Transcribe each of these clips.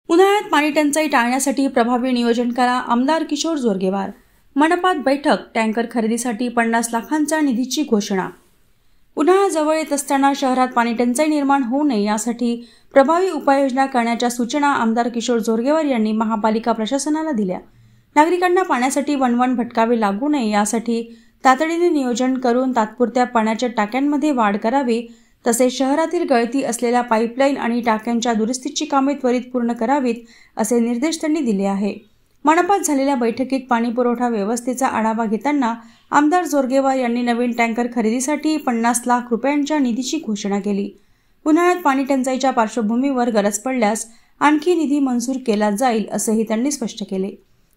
उन्हाळ्यात पाणी टंचाई टाळण्यासाठी प्रभावी नियोजन करा, आमदार किशोर जोरगेवार। मनपात बैठक, टँकर खरेदीसाठी 50 लाखांच्या निधीची घोषणा। उन्हाळा जवळ येत असताना शहरात पाणी टंचाई निर्माण होऊ नये यासाठी प्रभावी उपाययोजना करण्याच्या सूचना आमदार किशोर जोरगेवार यांनी महापालिका प्रशासनाला दिल्या। नागरिकांना पाण्यासाठी वणवण भटकावे लागू नये यासाठी तातडीने नियोजन करून तात्पुरत्या पाण्याच्या टाक्यांमध्ये वाढ करावी, तसेच शहरातील गळती असलेल्या पाईपलाईन आणि टाक्यांच्या दुरुस्तीची कामे त्वरित पूर्ण करावीत, असे निर्देश त्यांनी दिले आहे। मनपात झालेल्या बैठकीत पाणीपुरवठा व्यवस्थेचा आढावा घेताना आमदार जोरगेवार यांनी नवीन टँकर खरेदीसाठी 50 लाख रुपयांच्या निधीची घोषणा केली। उन्हाळ्यात पाणी टंचाईच्या पार्श्वभूमीवर गरज पडल्यास आणखी निधी मंजूर केला जाईल, असेही त्यांनी स्पष्ट केले।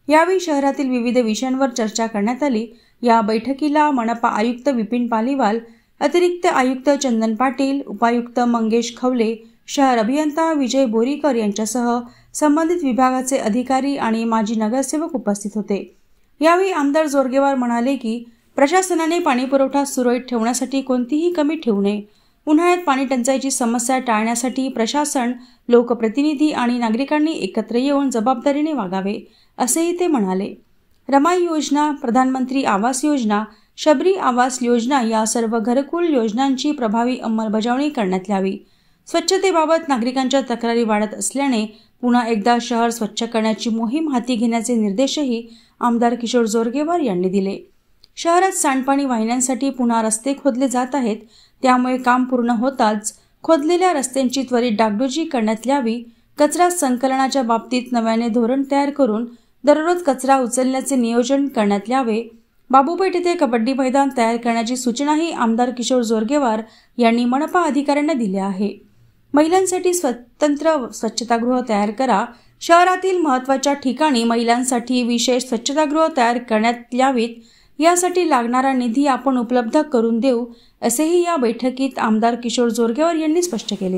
यावेळी शहरातील विविध विषयांवर चर्चा करण्यात आली। या बैठकीला मनपा आयुक्त विपिन पालीवाल, अतिरिक्त आयुक्त चंदन पाटील, उपायुक्त मंगेश खवले, शहर अभियंता विजय बोरीकर यांच्यासह संबंधित विभागाचे अधिकारी आणि माजी नगरसेवक उपस्थित होते। यावेळी आमदार जोरगेवार म्हणाले की प्रशासनाने पाणीपुरवठा सुरळीत ठेवण्यासाठी कोणतीही कमी ठेवू नये। उन्हाळ्यात पाणी टंचाईची समस्या टाळण्यासाठी प्रशासन, लोकप्रतिनिधी आणि नागरिकांनी एकत्र येऊन जबाबदारीने वागावे, असेही ते म्हणाले। रमाई योजना, प्रधानमंत्री आवास योजना, शबरी आवास योजना या सर्व घरकुल योजनांची प्रभावी अंमलबजावणी करण्यात यावी। स्वच्छतेबाबत नागरिकांच्या तक्रारी वाढत असल्याने पुन्हा एकदा शहर स्वच्छ करण्याची मोहीम हाती घेण्याचे निर्देशही आमदार किशोर जोरगेवार यांनी दिले। शहरात सांडपाणी वाहिन्यांसाठी पुन्हा रस्ते खोदले जात आहेत, त्यामुळे काम पूर्ण होताच खोदलेल्या रस्त्यांची त्वरित डागडुजी करण्यात यावी। कचरा संकलनाच्या बाबतीत नव्याने धोरण तयार करून दररोज कचरा उचलण्याचे नियोजन करण्यात यावे। बाबूपेठ येथे कबड्डी मैदान तयार करण्याची सूचनाही आमदार किशोर जोरगेवार यांनी मनपा अधिकाऱ्यांना दिल्या आहे। महिलांसाठी स्वतंत्र स्वच्छतागृह तयार करा। शहरातील महत्त्वाच्या ठिकाणी महिलांसाठी विशेष स्वच्छतागृह तयार करण्यात यावीत, यासाठी लागणारा निधी आपण उपलब्ध करून देऊ, असेही या बैठकीत आमदार किशोर जोरगेवार यांनी स्पष्ट केले।